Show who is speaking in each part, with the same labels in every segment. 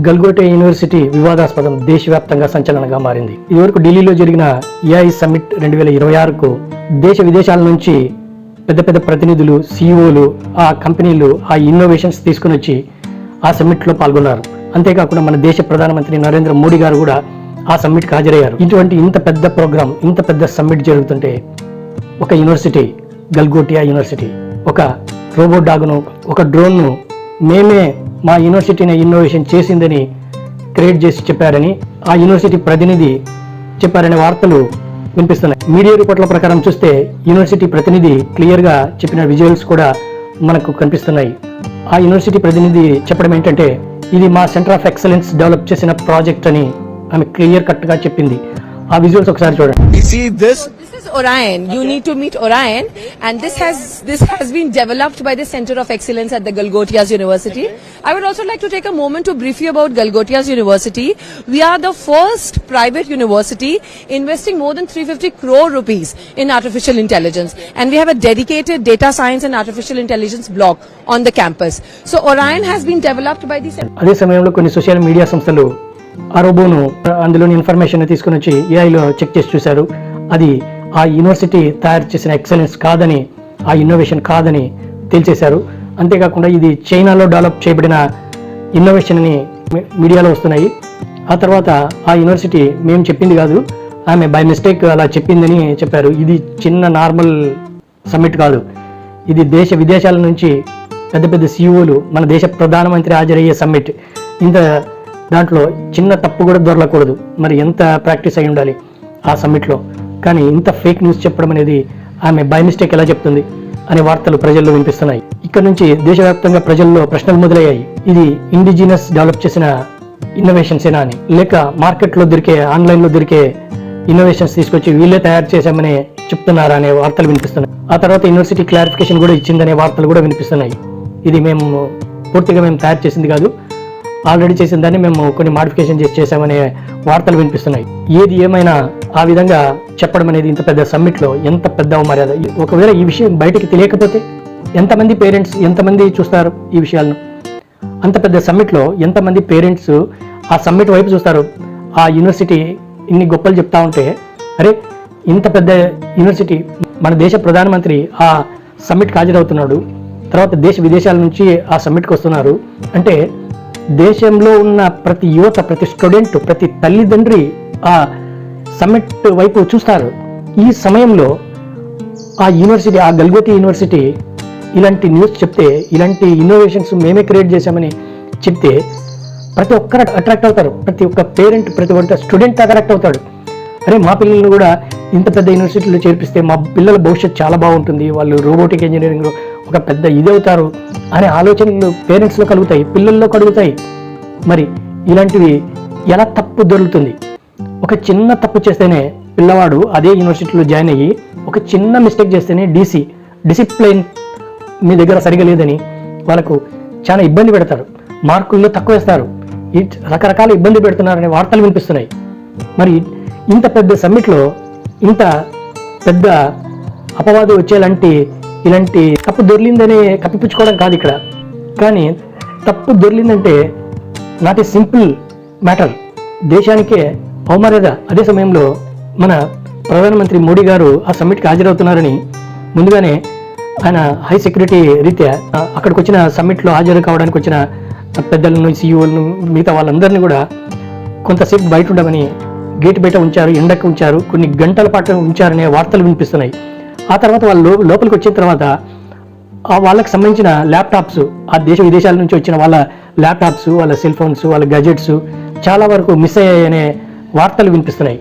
Speaker 1: గల్గోటే university వివాదాస్పదం దేశవ్యాప్తంగా సంచలనంగా మారింది. ఇదివరకు ఢిల్లీలో జరిగిన ఏఐ సమ్మిట్ 2026కు దేశ విదేశాల నుంచి పెద్ద పెద్ద ప్రతినిధులు, సిఇఓలు, ఆ కంపెనీలు ఆ ఇన్నోవేషన్స్ తీసుకుని వచ్చి ఆ సమ్మిట్లో పాల్గొన్నారు. అంతేకాకుండా మన దేశ ప్రధానమంత్రి నరేంద్ర మోడీ గారు కూడా ఆ సమ్మిట్కి హాజరయ్యారు. ఇటువంటి ఇంత పెద్ద ప్రోగ్రామ్, ఇంత పెద్ద సమ్మిట్ జరుగుతుంటే ఒక యూనివర్సిటీ, గల్గోటియా యూనివర్సిటీ, ఒక రోబోట్ డాగ్ను, ఒక డ్రోన్ను మేమే మా యూనివర్సిటీని ఇన్నోవేషన్ చేసిందని క్రియేట్ చేసి చెప్పారని ఆ యూనివర్సిటీ ప్రతినిధి చెప్పారనే వార్తలు వినిపిస్తున్నాయి. మీడియా రిపోర్ట్ల ప్రకారం చూస్తే యూనివర్సిటీ ప్రతినిధి క్లియర్గా చెప్పిన విజువల్స్ కూడా మనకు కనిపిస్తున్నాయి. ఆ యూనివర్సిటీ ప్రతినిధి చెప్పడం ఏంటంటే, ఇది మా సెంటర్ ఆఫ్ ఎక్సలెన్స్ డెవలప్ చేసిన ప్రాజెక్ట్ అని ఆమె క్లియర్ కట్గా చెప్పింది. ఆ విజువల్స్ ఒకసారి చూడండి.
Speaker 2: This is Orion. You need to meet Orion, and this has been developed by the Center of Excellence at the Galgotias University. I would also like to take a moment to brief you about Galgotias University. We are the first private university investing more than 350 crore rupees in artificial intelligence, and we have a dedicated data science and artificial intelligence block on the campus. So Orion has been developed by the Center.
Speaker 1: అదే సమయంలో కొన్ని social media సంస్థలు ఆ రోబోను అందులోని information తీసుకుని వచ్చి ఏఐలో check చేసి చూశారు. అది ఆ యూనివర్సిటీ తయారు చేసిన ఎక్సలెన్స్ కాదని, ఆ ఇన్నోవేషన్ కాదని తేల్చేశారు. అంతేకాకుండా ఇది చైనాలో డెవలప్ చేయబడిన ఇన్నోవేషన్ అని మీడియాలో వస్తున్నాయి. ఆ తర్వాత ఆ యూనివర్సిటీ మేము చెప్పింది కాదు, ఆమె బై మిస్టేక్ అలా చెప్పిందని చెప్పారు. ఇది చిన్న నార్మల్ సమ్మిట్ కాదు, ఇది దేశ విదేశాల నుంచి పెద్ద పెద్ద సిఇఓలు, మన దేశ ప్రధానమంత్రి హాజరయ్యే సమ్మిట్. ఇంత దాంట్లో చిన్న తప్పు కూడా దొరకకూడదు. మరి ఎంత ప్రాక్టీస్ అయి ఉండాలి ఆ సమ్మిట్లో. కానీ ఇంత ఫేక్ న్యూస్ చెప్పడం అనేది ఆమె బై మిస్టేక్ ఎలా చెప్తుంది అనే వార్తలు ప్రజల్లో వినిపిస్తున్నాయి. ఇక్కడ నుంచి దేశవ్యాప్తంగా ప్రజల్లో ప్రశ్నలు మొదలయ్యాయి. ఇది ఇండిజినస్ డెవలప్ చేసిన ఇన్నోవేషన్స్ ఏనా అని, లేక మార్కెట్లో దొరికే, ఆన్లైన్లో దొరికే ఇన్నోవేషన్స్ తీసుకొచ్చి వీళ్ళే తయారు చేశామని చెప్తున్నారా అనే వార్తలు వినిపిస్తున్నాయి. ఆ తర్వాత యూనివర్సిటీ క్లారిఫికేషన్ కూడా ఇచ్చిందనే వార్తలు కూడా వినిపిస్తున్నాయి. ఇది మేము పూర్తిగా మేము తయారు చేసింది కాదు, ఆల్రెడీ చేసిన దాన్ని మేము కొన్ని మాడిఫికేషన్ చేసామనే వార్తలు వినిపిస్తున్నాయి. ఏది ఏమైనా ఆ విధంగా చెప్పడం అనేది ఇంత పెద్ద సమ్మిట్లో ఎంత పెద్ద మర్యాద. ఒకవేళ ఈ విషయం బయటకి తెలియకపోతే ఎంతమంది పేరెంట్స్, ఎంతమంది చూస్తారు ఈ విషయాలను? అంత పెద్ద సమ్మిట్లో ఎంతమంది పేరెంట్స్ ఆ సమ్మిట్ వైపు చూస్తారు? ఆ యూనివర్సిటీ ఇన్ని గొప్పలు చెప్తా ఉంటే, అరే ఇంత పెద్ద యూనివర్సిటీ, మన దేశ ప్రధానమంత్రి ఆ సమ్మిట్కి హాజరవుతున్నాడు, తర్వాత దేశ విదేశాల నుంచి ఆ సమ్మిట్కి వస్తున్నారు అంటే దేశంలో ఉన్న ప్రతి యువత, ప్రతి స్టూడెంట్, ప్రతి తల్లిదండ్రి ఆ సమ్మిట్ వైపు చూస్తారు. ఈ సమయంలో ఆ యూనివర్సిటీ, ఆ గల్గోటి యూనివర్సిటీ ఇలాంటి న్యూస్ చెప్తే, ఇలాంటి ఇన్నోవేషన్స్ మేమే క్రియేట్ చేశామని చెప్తే ప్రతి ఒక్కరు అట్రాక్ట్ అవుతారు. ప్రతి ఒక్క పేరెంట్, ప్రతి ఒక్క స్టూడెంట్ అట్రాక్ట్ అవుతాడు. అరే మా పిల్లల్ని కూడా ఇంత పెద్ద యూనివర్సిటీలో చేర్పిస్తే మా పిల్లల భవిష్యత్తు చాలా బాగుంటుంది, వాళ్ళు రోబోటిక్ ఇంజనీరింగ్లో ఒక పెద్ద ఇది అవుతారు అనే ఆలోచనలు పేరెంట్స్లో కలుగుతాయి, పిల్లల్లో కలుగుతాయి. మరి ఇలాంటివి ఎలా తప్పు దొరుకుతుంది? ఒక చిన్న తప్పు చేస్తేనే పిల్లవాడు అదే యూనివర్సిటీలో జాయిన్ అయ్యి, ఒక చిన్న మిస్టేక్ చేస్తేనే డిసిప్లైన్ మీ దగ్గర సరిగా లేదని వాళ్ళకు చాలా ఇబ్బంది పెడతారు, మార్కుల్లో తక్కువ వేస్తారు, రకరకాల ఇబ్బంది పెడుతున్నారనే వార్తలు వినిపిస్తున్నాయి. మరి ఇంత పెద్ద సమ్మిట్లో ఇంత పెద్ద అపవాదు వచ్చేలాంటి ఇలాంటి తప్పు దొర్లిందని కప్పిపుచ్చుకోవడం కాదు ఇక్కడ. కానీ తప్పు దొర్లిందంటే నాట్ ఏ సింపుల్ మ్యాటర్, దేశానికే అవమర్యాద. అదే సమయంలో మన ప్రధానమంత్రి మోడీ గారు ఆ సమ్మిట్కి హాజరవుతున్నారని ముందుగానే ఆయన హై సెక్యూరిటీ రీత్యా అక్కడికి వచ్చిన సమ్మిట్లో హాజరు కావడానికి వచ్చిన పెద్దలను, సిఇఓలను, మిగతా వాళ్ళందరినీ కూడా కొంతసేపు బయట ఉండమని గేట్ బయట ఉంచారు, ఎండకు ఉంచారు, కొన్ని గంటల పాటు ఉంచారనే వార్తలు వినిపిస్తున్నాయి. ఆ తర్వాత వాళ్ళు లోపలికి వచ్చిన తర్వాత వాళ్ళకి సంబంధించిన ల్యాప్టాప్స్, ఆ దేశ విదేశాల నుంచి వచ్చిన వాళ్ళ ల్యాప్టాప్స్, వాళ్ళ సెల్ ఫోన్స్, వాళ్ళ గజెట్స్ చాలా వరకు మిస్ అయ్యాయనే వార్తలు వినిపిస్తున్నాయి.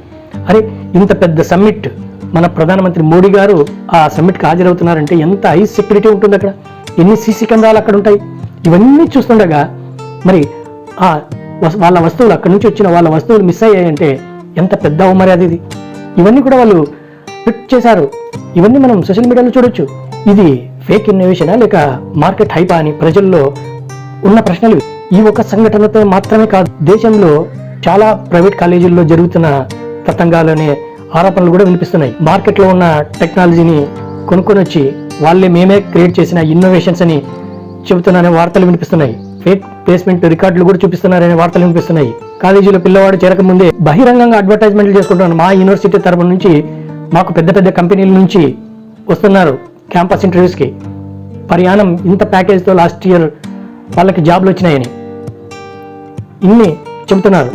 Speaker 1: అరే ఇంత పెద్ద సమ్మిట్, మన ప్రధానమంత్రి మోడీ గారు ఆ సమ్మిట్కి హాజరవుతున్నారంటే ఎంత హై సెక్యూరిటీ ఉంటుంది అక్కడ, ఎన్ని సీసీ కెమెరాలు అక్కడ ఉంటాయి. ఇవన్నీ చూస్తుండగా మరి వాళ్ళ వస్తువులు, అక్కడి నుంచి వచ్చిన వాళ్ళ వస్తువులు మిస్ అయ్యాయంటే ఎంత పెద్ద అవమర్యాద ఇది. ఇవన్నీ కూడా వాళ్ళు ట్వీట్ చేశారు, ఇవన్నీ మనం సోషల్ మీడియాలో చూడొచ్చు. ఇది ఫేక్ ఇన్నోవేషనా లేక మార్కెట్ హైపా అని ప్రజల్లో ఉన్న ప్రశ్నలు. ఈ ఒక సంఘటనతో మాత్రమే కాదు, దేశంలో చాలా ప్రైవేట్ కాలేజీల్లో జరుగుతున్న తతంగాలనే ఆరోపణలు కూడా వినిపిస్తున్నాయి. మార్కెట్లో ఉన్న టెక్నాలజీని కొనుక్కొని వచ్చి వాళ్ళే మేమే క్రియేట్ చేసిన ఇన్నోవేషన్స్ అని చెబుతున్నారనే వార్తలు వినిపిస్తున్నాయి. ఫేక్ ప్లేస్మెంట్ రికార్డులు కూడా చూపిస్తున్నారనే వార్తలు వినిపిస్తున్నాయి. కాలేజీలో పిల్లవాడు చేరకముందే బహిరంగంగా అడ్వర్టైజ్మెంట్లు చేసుకుంటున్నారు. మా యూనివర్సిటీ తరపు నుంచి మాకు పెద్ద పెద్ద కంపెనీల నుంచి వస్తున్నారు క్యాంపస్ ఇంటర్వ్యూస్కి. పరియాణం ఇంత ప్యాకేజ్తో లాస్ట్ ఇయర్ వాళ్ళకి జాబ్లు వచ్చినాయని ఇన్ని చెబుతున్నారు.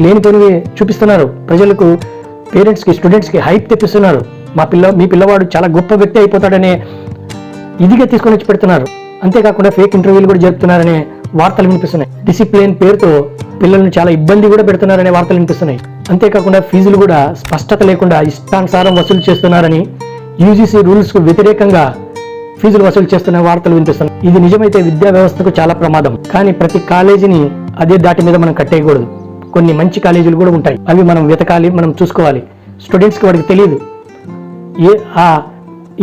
Speaker 1: లేనిపోనివి చూపిస్తున్నారు. ప్రజలకు, పేరెంట్స్కి, స్టూడెంట్స్కి హైప్ తెప్పిస్తున్నారు. మీ పిల్లవాడు చాలా గొప్ప వ్యక్తి అయిపోతాడనే ఇదిగా తీసుకొని వచ్చి పెడుతున్నారు. అంతేకాకుండా ఫేక్ ఇంటర్వ్యూలు కూడా జరుపుతున్నారనే వార్తలు వినిపిస్తున్నాయి. డిసిప్లిన్ పేరుతో పిల్లల్ని చాలా ఇబ్బంది కూడా పెడుతున్నారనే వార్తలు వినిపిస్తున్నాయి. అంతేకాకుండా ఫీజులు కూడా స్పష్టత లేకుండా ఇష్టానుసారం వసూలు చేస్తున్నారని, యూజీసీ రూల్స్ కు వ్యతిరేకంగా ఫీజులు వసూలు చేస్తున్న వార్తలు వినిపిస్తున్నాయి. ఇది నిజమైతే విద్యా వ్యవస్థకు చాలా ప్రమాదం. కానీ ప్రతి కాలేజీని అదే దాటి మీద మనం కట్టేయకూడదు. కొన్ని మంచి కాలేజీలు కూడా ఉంటాయి. అవి మనం వెతకాలి, మనం చూసుకోవాలి. స్టూడెంట్స్కి వాడికి తెలియదు ఆ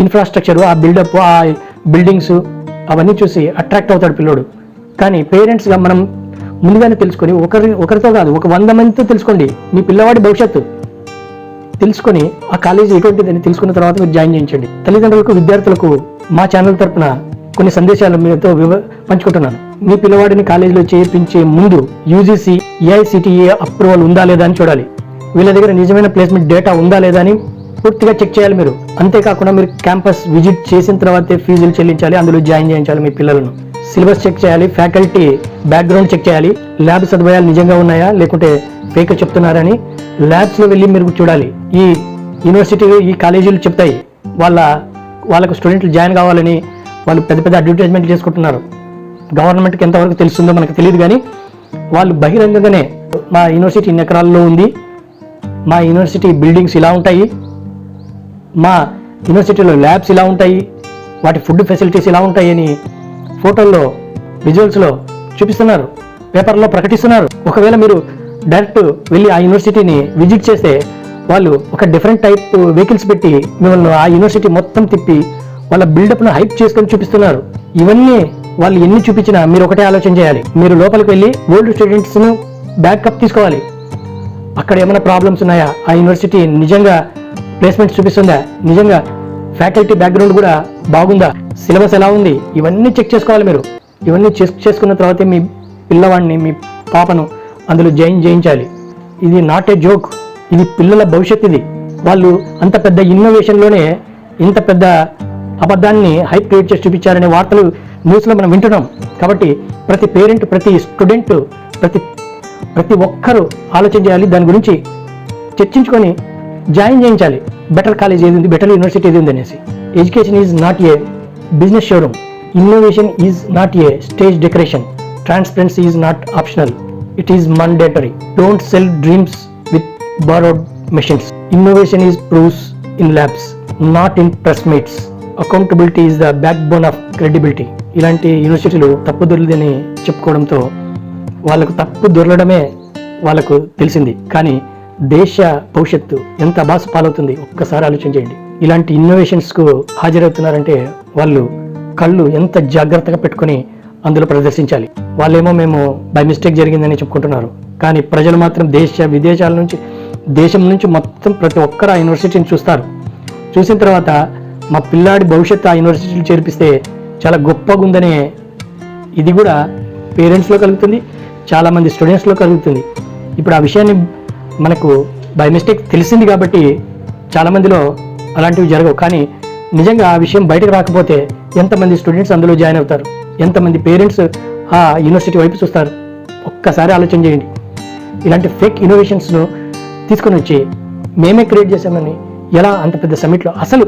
Speaker 1: ఇన్ఫ్రాస్ట్రక్చర్, ఆ బిల్డప్, ఆ బిల్డింగ్స్ అవన్నీ చూసి అట్రాక్ట్ అవుతాడు పిల్లోడు. కానీ పేరెంట్స్గా మనం ముందుగానే తెలుసుకొని ఒకరితో కాదు, ఒక 100 మందితో తెలుసుకోండి. మీ పిల్లవాడి భవిష్యత్తు తెలుసుకొని ఆ కాలేజీ ఎటువంటిదని తెలుసుకున్న తర్వాత మీరు జాయిన్ చేయించండి. తల్లిదండ్రులకు, విద్యార్థులకు మా ఛానల్ తరపున కొన్ని సందేశాలు మీతో పంచుకుంటున్నాను. మీ పిల్లవాడిని కాలేజీలో చేర్పించే ముందు యూజీసీ, ఏఐసిటిఏ అప్రూవల్ ఉందా లేదా అని చూడాలి. వీళ్ళ దగ్గర నిజమైన ప్లేస్మెంట్ డేటా ఉందా లేదా అని పూర్తిగా చెక్ చేయాలి మీరు. అంతేకాకుండా మీరు క్యాంపస్ విజిట్ చేసిన తర్వాతే ఫీజులు చెల్లించాలి, అందులో జాయిన్ చేయించాలి మీ పిల్లలను. సిలబస్ చెక్ చేయాలి, ఫ్యాకల్టీ బ్యాక్గ్రౌండ్ చెక్ చేయాలి. ల్యాబ్ సదుపాయాలు నిజంగా ఉన్నాయా లేకుంటే ఫేక్ చెప్తున్నారని ల్యాబ్స్లో వెళ్ళి మీరు చూడాలి. ఈ యూనివర్సిటీలు, ఈ కాలేజీలు చెప్తాయి వాళ్ళకు స్టూడెంట్లు జాయిన్ కావాలని వాళ్ళు పెద్ద పెద్ద అడ్వర్టైజ్మెంట్లు చేసుకుంటున్నారు. గవర్నమెంట్కి ఎంతవరకు తెలుస్తుందో మనకు తెలియదు, కానీ వాళ్ళు బహిరంగంగానే మా యూనివర్సిటీ ఇన్ని ఎకరాల్లో ఉంది, మా యూనివర్సిటీ బిల్డింగ్స్ ఇలా ఉంటాయి, మా యూనివర్సిటీలో ల్యాబ్స్ ఇలా ఉంటాయి, వాటి ఫుడ్ ఫెసిలిటీస్ ఇలా ఉంటాయి అని ఫోటోల్లో, విజువల్స్లో చూపిస్తున్నారు, పేపర్లో ప్రకటిస్తున్నారు. ఒకవేళ మీరు డైరెక్ట్ వెళ్ళి ఆ యూనివర్సిటీని విజిట్ చేస్తే వాళ్ళు ఒక డిఫరెంట్ టైప్ వెహికల్స్ పెట్టి మిమ్మల్ని ఆ యూనివర్సిటీ మొత్తం తిప్పి వాళ్ళ బిల్డప్ను హైప్ చేసుకొని చూపిస్తున్నారు. ఇవన్నీ వాళ్ళు ఎన్ని చూపించినా మీరు ఒకటే ఆలోచన చేయాలి. మీరు లోపలికి వెళ్ళి ఓల్డ్ స్టూడెంట్స్ను బ్యాకప్ తీసుకోవాలి. అక్కడ ఏమైనా ప్రాబ్లమ్స్ ఉన్నాయా, ఆ యూనివర్సిటీ నిజంగా ప్లేస్మెంట్స్ చూపిస్తుందా, నిజంగా ఫ్యాకల్టీ బ్యాక్గ్రౌండ్ కూడా బాగుందా, సిలబస్ ఎలా ఉంది, ఇవన్నీ చెక్ చేసుకోవాలి మీరు. ఇవన్నీ చెక్ చేసుకున్న తర్వాతే మీ పిల్లవాడిని, మీ పాపను అందులో జాయిన్ చేయించాలి. ఇది నాట్ ఏ జోక్, ఇది పిల్లల భవిష్యత్. ఇది వాళ్ళు అంత పెద్ద ఇన్నోవేషన్లోనే ఇంత పెద్ద అబద్ధాన్ని హైప్ క్రియేట్ చేసి చూపించారనే వార్తలు న్యూస్లో మనం వింటున్నాం. కాబట్టి ప్రతి పేరెంట్, ప్రతి స్టూడెంట్, ప్రతి ఒక్కరూ ఆలోచన చేయాలి, దాని గురించి చర్చించుకొని జాయిన్ చేయించాలి. బెటర్ కాలేజ్ ఏది ఉంది, బెటర్ యూనివర్సిటీ ఏది ఉంది అనేసి. Education is not a business showroom, innovation is not a stage decoration, transparency is not optional, it is mandatory. Don't sell dreams with borrowed machines. Innovation is proofs in labs, not in press meets. Accountability is the backbone of credibility. ఇలాంటి యూనివర్సిటీలు తప్పు దొరలేదని చెప్పుకోవడంతో వాళ్ళకు తప్పు దొరలడమే వాళ్ళకు తెలిసింది. కానీ దేశ భవిష్యత్తు ఎంత అబాస పాలవుతుంది ఒక్కసారి ఆలోచన చేయండి. ఇలాంటి ఇన్నోవేషన్స్కు హాజరవుతున్నారంటే వాళ్ళు కళ్ళు ఎంత జాగ్రత్తగా పెట్టుకొని అందులో ప్రదర్శించాలి. వాళ్ళేమో మేము బై మిస్టేక్ జరిగిందని చెప్పుకుంటున్నారు, కానీ ప్రజలు మాత్రం విదేశాల నుంచి, దేశం నుంచి మొత్తం ప్రతి ఒక్కరు ఆ యూనివర్సిటీని చూస్తారు. చూసిన తర్వాత మా పిల్లాడి భవిష్యత్తు ఆ యూనివర్సిటీలు చేర్పిస్తే చాలా గొప్పగా ఉందనే ఇది కూడా పేరెంట్స్లో కలుగుతుంది, చాలామంది స్టూడెంట్స్లో కలుగుతుంది. ఇప్పుడు ఆ విషయాన్ని మనకు బై మిస్టేక్ తెలిసింది కాబట్టి చాలామందిలో అలాంటివి జరగవు. కానీ నిజంగా ఆ విషయం బయటకు రాకపోతే ఎంతమంది స్టూడెంట్స్ అందులో జాయిన్ అవుతారు, ఎంతమంది పేరెంట్స్ ఆ యూనివర్సిటీ వైపు చూస్తారు, ఒక్కసారి ఆలోచన చేయండి. ఇలాంటి ఫేక్ ఇన్నోవేషన్స్ను తీసుకొని వచ్చి మేమే క్రియేట్ చేసామని ఎలా అంత పెద్ద సమ్మిట్లో, అసలు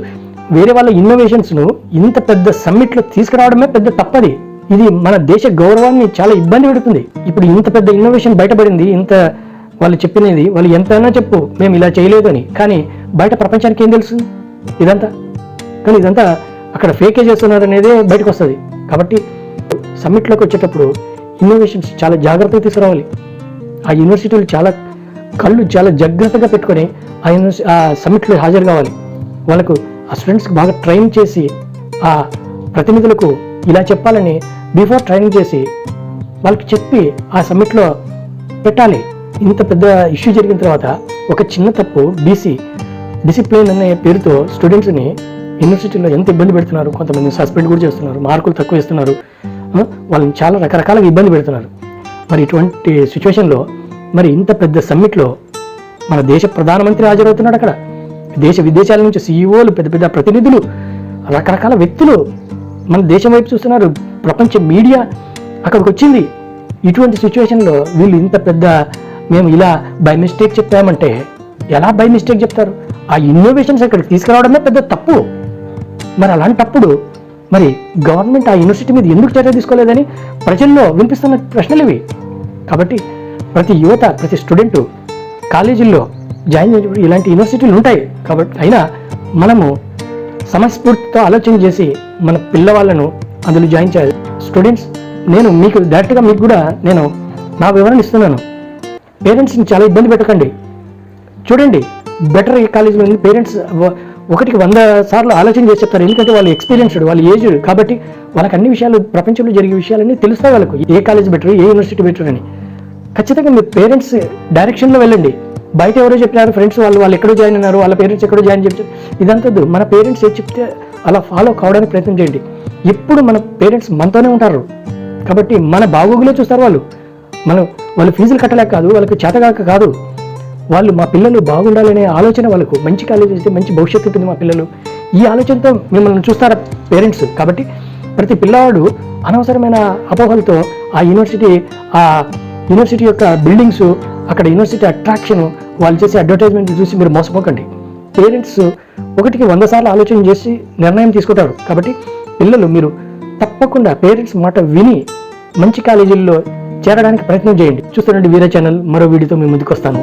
Speaker 1: వేరే వాళ్ళ ఇన్నోవేషన్స్ను ఇంత పెద్ద సమ్మిట్లో తీసుకురావడమే పెద్ద తప్పది. ఇది మన దేశ గౌరవాన్ని చాలా ఇబ్బంది పెడుతుంది. ఇప్పుడు ఇంత పెద్ద ఇన్నోవేషన్ బయటపడింది, ఇంత వాళ్ళు చెప్పినది వాళ్ళు ఎంతైనా చెప్పు మేము ఇలా చేయలేదు అని, కానీ బయట ప్రపంచానికి ఏం తెలుసు ఇదంతా. కానీ ఇదంతా అక్కడ ఫేకే చేస్తున్నారు అనేదే బయటకు వస్తుంది. కాబట్టి సమ్మిట్లోకి వచ్చేటప్పుడు ఇన్నోవేషన్స్ చాలా జాగ్రత్తగా తీసుకురావాలి. ఆ యూనివర్సిటీలు కళ్ళు చాలా జాగ్రత్తగా పెట్టుకొని ఆ సమ్మిట్లో హాజరు కావాలి. వాళ్ళకు ఆ స్టూడెంట్స్కి బాగా ట్రైన్ చేసి, ఆ ప్రతినిధులకు ఇలా చెప్పాలని బిఫోర్ ట్రైనింగ్ చేసి వాళ్ళకి చెప్పి ఆ సమ్మిట్లో పెట్టాలి. ఇంత పెద్ద ఇష్యూ జరిగిన తర్వాత ఒక చిన్న తప్పు డిసిప్లిన్ అనే పేరుతో స్టూడెంట్స్ని యూనివర్సిటీలో ఎంత ఇబ్బంది పెడుతున్నారు. కొంతమంది సస్పెండ్ కూడా చేస్తున్నారు, మార్కులు తక్కువ ఇస్తున్నారు. వాళ్ళని చాలా రకరకాలుగా ఇబ్బంది పెడుతున్నారు. మరి ఇటువంటి సిచ్యువేషన్లో మరి ఇంత పెద్ద సమ్మిట్లో మన దేశ ప్రధానమంత్రి హాజరవుతున్నాడు. అక్కడ దేశ విదేశాల నుంచి సీఈఓలు, పెద్ద పెద్ద ప్రతినిధులు, రకరకాల వ్యక్తులు మన దేశం వైపు చూస్తున్నారు. ప్రపంచ మీడియా అక్కడికి వచ్చింది. ఇటువంటి సిచ్యువేషన్లో వీళ్ళు ఇంత పెద్ద మేము ఇలా బై మిస్టేక్ చెప్పామంటే ఎలా బై మిస్టేక్ చెప్తారు? ఆ ఇన్నోవేషన్స్ అక్కడికి తీసుకురావడమే పెద్ద తప్పు. మరి అలాంటప్పుడు మరి గవర్నమెంట్ ఆ యూనివర్సిటీ మీద ఎందుకు చర్య తీసుకోలేదని ప్రజల్లో వినిపిస్తున్న ప్రశ్నలు ఇవి. కాబట్టి ప్రతి యువత, ప్రతి స్టూడెంటు కాలేజీల్లో జాయిన్ చేసినప్పుడు ఇలాంటి యూనివర్సిటీలు ఉంటాయి. కాబట్టి అయినా మనము సమస్ఫూర్తితో ఆలోచన చేసి మన పిల్లవాళ్ళను అందులో జాయిన్ చేయాలి. స్టూడెంట్స్, నేను మీకు డైరెక్ట్గా మీకు కూడా నేను నా వివరణ ఇస్తున్నాను. పేరెంట్స్ని చాలా ఇబ్బంది పెట్టకండి. చూడండి, బెటర్ ఈ కాలేజీలో పేరెంట్స్ ఒకటికి 100 సార్లు ఆలోచన చేసి చెప్తారు. ఎందుకంటే వాళ్ళు ఎక్స్పీరియన్స్డ్, వాళ్ళు ఏజ్డ్, కాబట్టి వాళ్ళకి అన్ని విషయాలు, ప్రపంచంలో జరిగే విషయాలన్నీ తెలుస్తాయి వాళ్ళకు. ఏ కాలేజ్ బెటర్, ఏ యూనివర్సిటీ బెటర్ అని. ఖచ్చితంగా మీ పేరెంట్స్ డైరెక్షన్లో వెళ్ళండి. బయట ఎవరో చెప్పినారు ఫ్రెండ్స్ వాళ్ళు ఎక్కడో జాయిన్ అన్నారు, వాళ్ళ పేరెంట్స్ ఎక్కడో జాయిన్ చెప్పారు, ఇదంతా మన పేరెంట్స్ ఏది చెప్తే అలా ఫాలో కావడానికి ప్రయత్నం చేయండి. ఎప్పుడు మన పేరెంట్స్ మనతోనే ఉంటారు కాబట్టి మన బాగోగులే చూస్తారు వాళ్ళు. వాళ్ళు ఫీజులు కట్టలేక కాదు, వాళ్ళకి చేతగాక కాదు, వాళ్ళు మా పిల్లలు బాగుండాలనే ఆలోచన వాళ్ళకు. మంచి కాలేజ్ అయితే మంచి భవిష్యత్తు ఉంటుంది మా పిల్లలు, ఈ ఆలోచనతో మిమ్మల్ని చూస్తారు పేరెంట్స్. కాబట్టి ప్రతి పిల్లవాడు అనవసరమైన అపోహలతో ఆ యూనివర్సిటీ యొక్క బిల్డింగ్స్, అక్కడ యూనివర్సిటీ అట్రాక్షన్, వాళ్ళు చేసే అడ్వర్టైజ్మెంట్ చూసి మీరు మోసపోకండి. పేరెంట్స్ ఒకటికి 100 సార్లు ఆలోచన చేసి నిర్ణయం తీసుకుంటారు. కాబట్టి పిల్లలు మీరు తప్పకుండా పేరెంట్స్ మాట విని మంచి కాలేజీల్లో చేరడానికి ప్రయత్నం చేయండి. చూస్తుండండి వీరా ఛానల్. మరో వీడియోతో మీ ముందుకు వస్తాను.